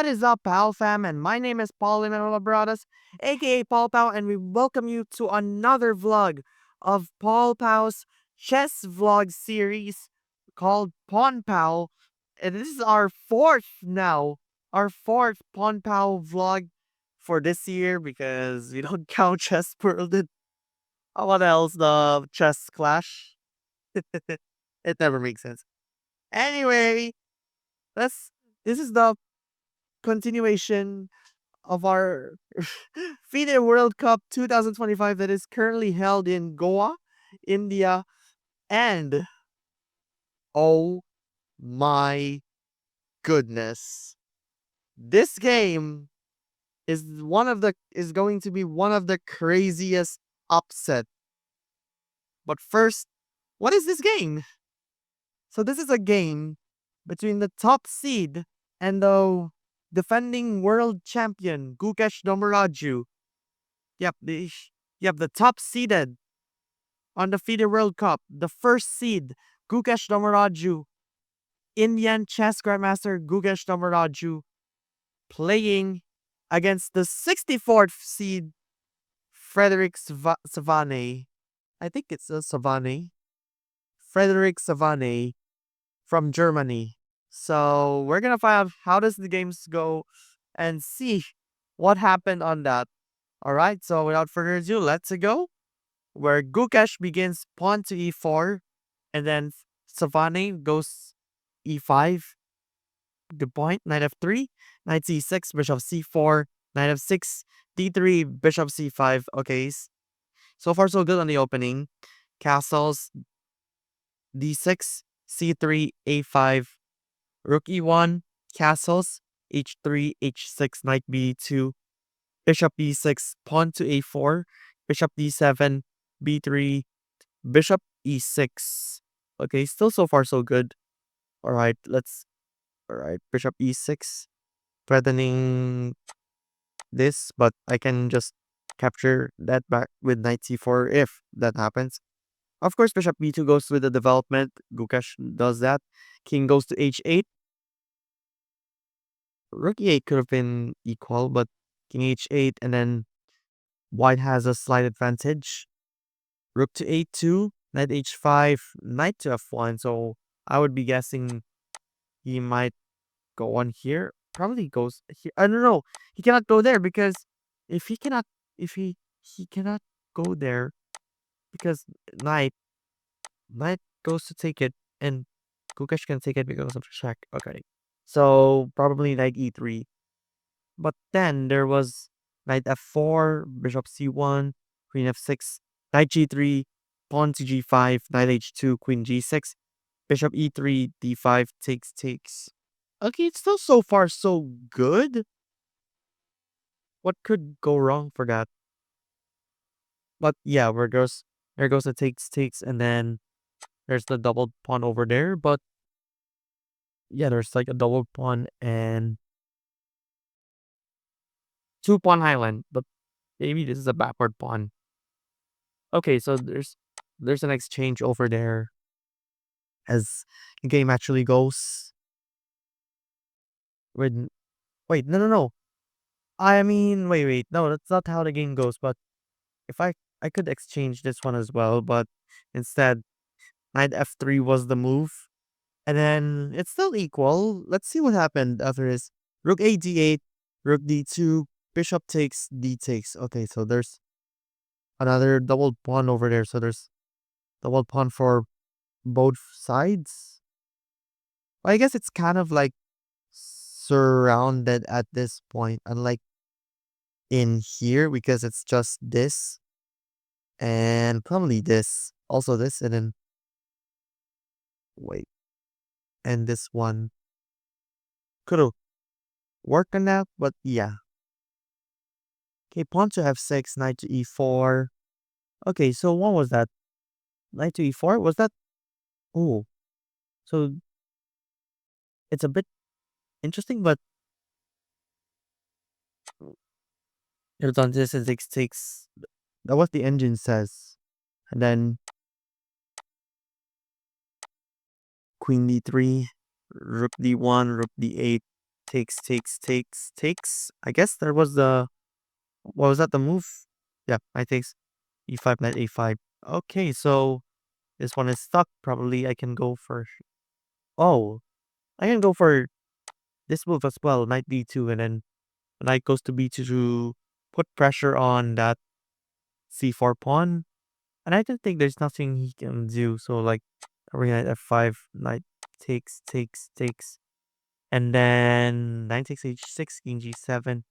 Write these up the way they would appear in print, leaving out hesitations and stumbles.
What is up, Pal fam? And my name is Paul Brothers, aka Paul POW, and we welcome you to another vlog of Paul POW's chess vlog series called Pawn POW. And this is our fourth Pawn POW vlog for this year because we don't count Chess World. What else? The Chess Clash. It never makes sense. Anyway, let's. This is the continuation of our FIDE World Cup 2025 that is currently held in Goa, India, and oh my goodness, this game is going to be one of the craziest upset. But first, what is this game? So this is a game between the top seed and the defending world champion Gukesh Dommaraju. Yep, the top seeded on the FIDE World Cup, the first seed, Gukesh Dommaraju, Indian chess grandmaster Gukesh Dommaraju, playing against the 64th seed, Frederik Svane. I think it's a Svane. Frederik Svane from Germany. So we're gonna find out how does the games go and see what happened on that. Alright, so without further ado, let's go. Where Gukesh begins pawn to e4, and then Savane goes e5. Good point. Knight f3, knight c6, bishop c4, knight f6, d3, bishop c5. Okay, so far so good on the opening. Castles, d6, c3, a5, rook e1, castles, h3, h6, knight b2, bishop e6, pawn to a4, bishop d7, b3, bishop e6. Okay, still so far so good. Alright, bishop e6. Threatening this, but I can just capture that back with knight c4 if that happens. Of course, bishop b2 goes with the development. Gukesh does that. King goes to h8. Rook e8 could have been equal, but king h8, and then white has a slight advantage. Rook to a2, knight h5, knight to f1. So I would be guessing he might go on here. Probably goes here. I don't know. He cannot go there because if he cannot, if he cannot go there because knight goes to take it, and Gukesh can take it because of check. Okay, so probably knight e3. But then there was knight f4, bishop c1, queen f6, knight g3, pawn to g5, knight h2, queen g6, bishop e3, d5, takes. Okay, it's still so far so good. What could go wrong for that? But yeah, there goes the takes, and then there's the double pawn over there. But yeah, there's like a double pawn and two pawn island. But maybe this is a backward pawn. Okay, so there's an exchange over there as the game actually goes. With wait, no. I mean, wait. No, that's not how the game goes. But if I could exchange this one as well, but instead knight f3 was the move. And then it's still equal. Let's see what happened after this. Rook a d8, rook d2, bishop takes, d takes. Okay, so there's another double pawn over there. So there's double pawn for both sides. I guess it's kind of like surrounded at this point, unlike in here because it's just this and probably this, also this, and then wait, and this one could have worked on that, but yeah. Okay, pawn to f6, knight to e4. Okay, so what was that? Knight to e4? Was that? Oh, so it's a bit interesting, but it's on this and takes. That what the engine says. And then queen d3, rook d1, rook d8, takes. I guess there was the, what was that, the move? Yeah, knight takes e5, knight a5. Okay, so this one is stuck. Probably I can go for, oh, I can go for this move as well, knight d2, and then knight goes to b2 to put pressure on that c4 pawn. And I don't think there's nothing he can do. So like, knight f5, knight takes, and then knight takes h6, king g7.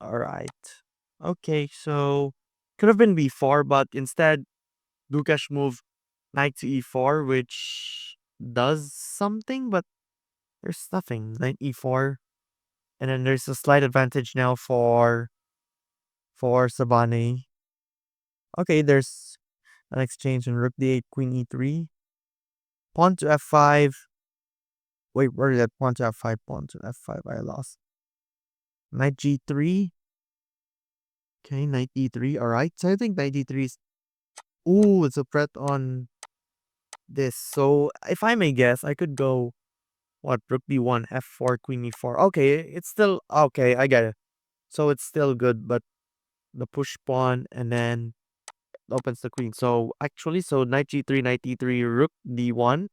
All right. Okay, so could have been b4, but instead Gukesh moved knight to e4, which does something, but there's nothing. Knight e4, and then there's a slight advantage now for Svane. Okay, there's an exchange in rook d8, queen e3, pawn to f5. Wait, where did that pawn to f5? Pawn to f5. I lost. Knight g3. Okay, knight e3. All right. So I think knight e3 is. Ooh, it's a threat on this. So if I may guess, I could go what, rook b1, f4, queen e4. Okay, it's still okay. I get it. So it's still good, but the push pawn and then opens the queen. So actually, so knight g3, knight e3, rook d1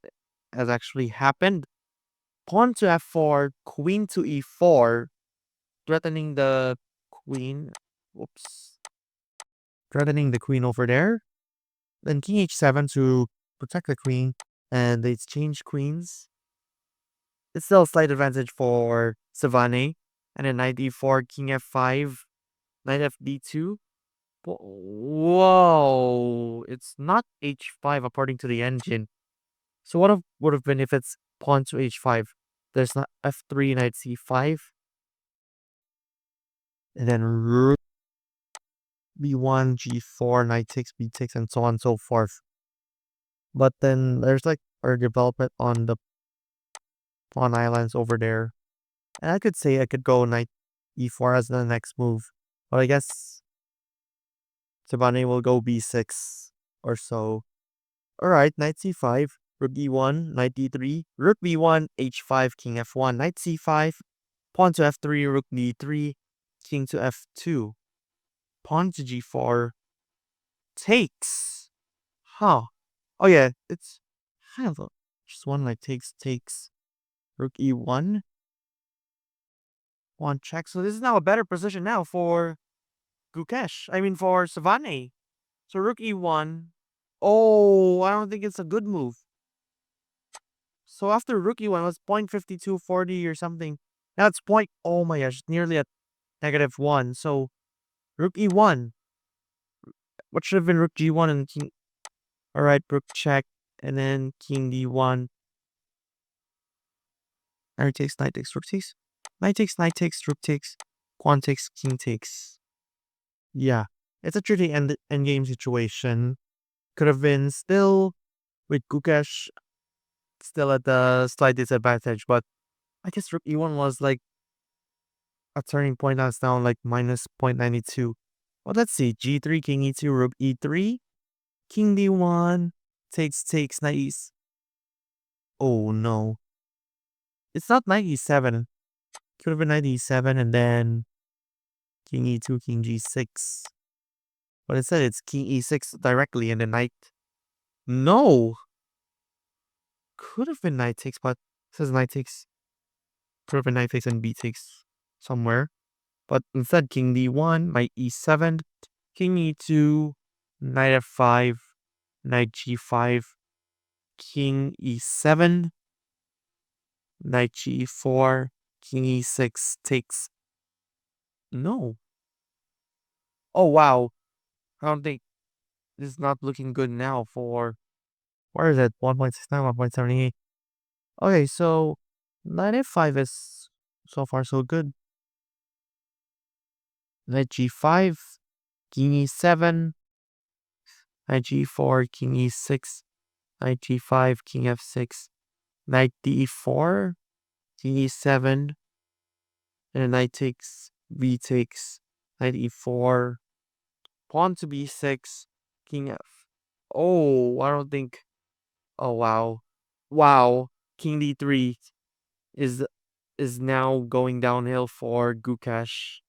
has actually happened. Pawn to f4, queen to e4, threatening the queen. Whoops. Threatening the queen over there. Then king h7 to protect the queen. And they exchange queens. It's still a slight advantage for Svane. And then knight d4, king f5, knight fd2. Whoa! It's not h5 according to the engine. So what would have been if it's pawn to h5? There's not f3, knight c5. And then rook b1, g4, knight takes, b6, and so on and so forth. But then there's like our development on the pawn islands over there. And I could say I could go knight e4 as the next move. But I guess Svane will go b6 or so. Alright, knight c5, rook e1, knight d3, rook b1, h5, king f1, knight c5, pawn to f3, rook d3, king to f2, pawn to g4, takes. Huh. Oh yeah, it's kind of just one like takes, rook e1, pawn check. So this is now a better position now for Gukesh. I mean for Svane. So rook e1. Oh, I don't think it's a good move. So after rook e1 was 0.5240 or something. Now it's point, oh my gosh, nearly at -1. So rook e1. What should have been rook g1 and king. Alright, rook check. And then king d1. Knight takes, rook takes. Knight takes, rook takes. Pawn takes, king takes. Yeah. It's a tricky endgame situation. Could have been still with Gukesh still at the slight disadvantage, but I guess rook e1 was like a turning point. That's now like minus 0.92. Well, let's see. G3, king e2, rook e3, king d1, takes, knight e. Oh no. It's not knight e7. Could have been knight e7 and then king e2, king g6. But instead it's king e6 directly and then knight. No. Could have been knight takes, but it says knight takes. Could have been knight takes and b takes somewhere. But instead king d1, knight e7, king e2, knight f5, knight g5, king e7, knight g4, king e6 takes. No. Oh wow. I don't think this is not looking good now for, where is it? 1.69, 1.78. Okay, so knight f5 is so far so good. Knight g5, king e7, knight g4, king e6, knight g5, king f6, knight d4, king e7, and knight takes, b takes, knight e4, pawn to b6, king f. Oh, I don't think. Oh wow, wow. King d3 is is now going downhill for Gukesh.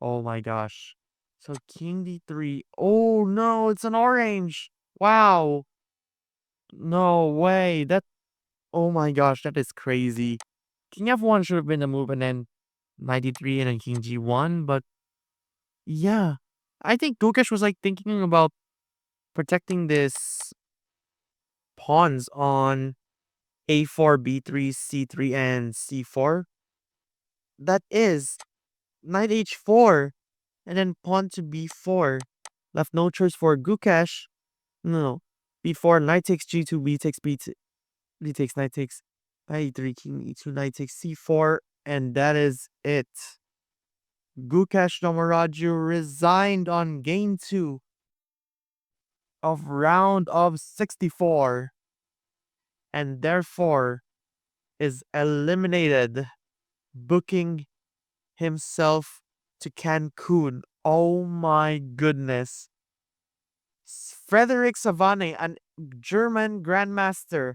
Oh my gosh. So King D3. Oh no, it's an orange. Wow. No way. Oh my gosh, that is crazy. King F1 should have been the move and then 93 and then King G1, but yeah. I think Gukesh was like thinking about protecting this pawns on A4, B3, C3, and C4. That is knight H4 and then pawn to B4. Left no choice for Gukesh. No. B4, knight takes G2, B takes B2, B takes, knight takes, knight E3, king E2, knight takes C4, and that is it. Gukesh Dommaraju resigned on game 2 of round of 64 and therefore is eliminated, booking himself to Cancun. Oh my goodness. Frederik Svane, a German Grandmaster,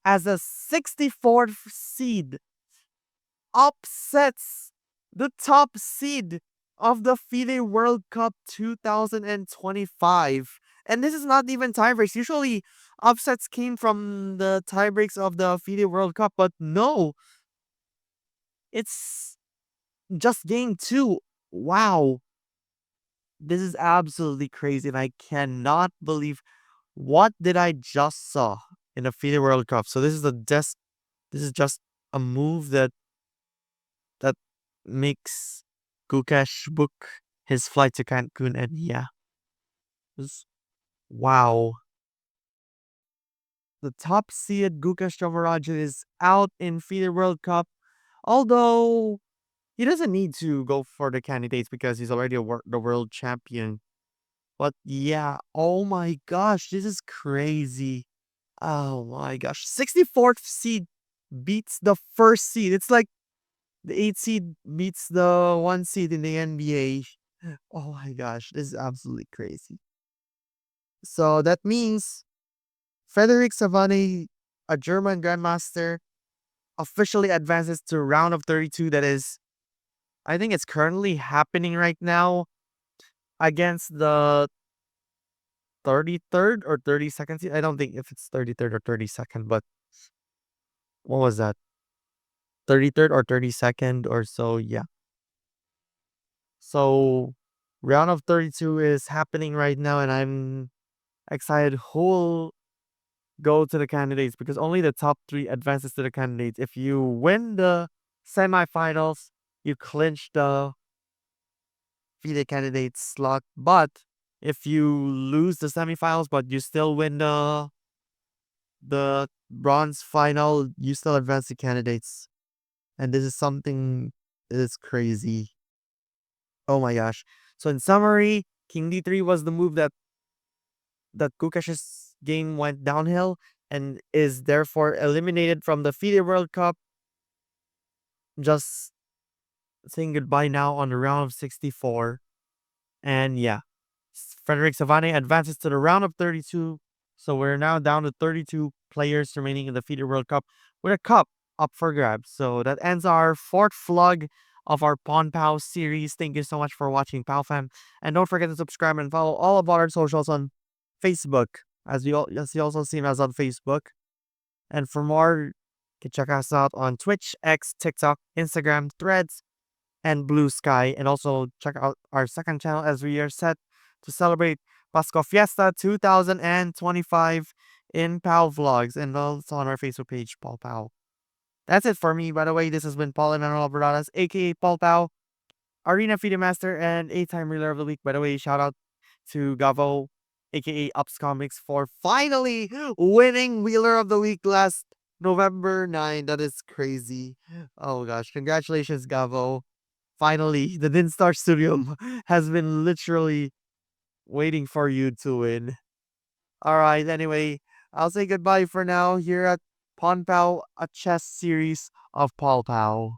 as a 64th seed, upsets the top seed of the FIDE World Cup 2025. And this is not even tiebreaks. Usually, upsets came from the tiebreaks of the FIDE World Cup, but no, it's just game 2. Wow. This is absolutely crazy, and I cannot believe what did I just saw in the FIDE World Cup. So this is just a move that makes Gukesh book his flight to Cancun, and yeah, wow. The top seed Gukesh Dommaraju is out in FIDE World Cup, although he doesn't need to go for the candidates because he's already the world champion. But yeah, oh my gosh, this is crazy. Oh my gosh, 64th seed beats the first seed. It's like the 8th seed beats the 1 seed in the NBA. Oh my gosh, this is absolutely crazy. So that means Frederik Svane, a German Grandmaster, officially advances to round of 32. That is, I think it's currently happening right now against the 33rd or 32nd seed. I don't think if it's 33rd or 32nd, but what was that? 33rd or 32nd or so, yeah. So round of 32 is happening right now, and I'm excited who'll go to the candidates because only the top 3 advances to the candidates. If you win the semifinals, you clinch the FIDE candidates slot. But if you lose the semifinals but you still win the bronze final, you still advance the candidates. And this is something that is crazy. Oh my gosh. So in summary, King D3 was the move that Gukesh's game went downhill and is therefore eliminated from the FIDE World Cup. Just saying goodbye now on the round of 64. And yeah, Frederik Svane advances to the round of 32. So we're now down to 32 players remaining in the FIDE World Cup with a cup up for grabs. So that ends our 4th vlog of our Pawn POW series. Thank you so much for watching, POW fam. And don't forget to subscribe and follow all of our socials on Facebook, as you also see us on Facebook. And for more, you can check us out on Twitch, X, TikTok, Instagram, Threads, and Blue Sky. And also check out our second channel as we are set to celebrate Pasco Fiesta 2025 in POW Vlogs, and also on our Facebook page, Paul POW. That's it for me. By the way, this has been Paul Emmanuel Alvarado, aka Paul POW, Arena FIDE Master, and 8-time Reeler of the Week. By the way, shout out to Gavo, aka Ups Comics, for finally winning Wheeler of the Week last November 9. That is crazy. Oh gosh, congratulations, Gavo. Finally, the Dinstar Studio has been literally waiting for you to win. Alright, anyway, I'll say goodbye for now here at Pawn POW, a chess series of Paul POW.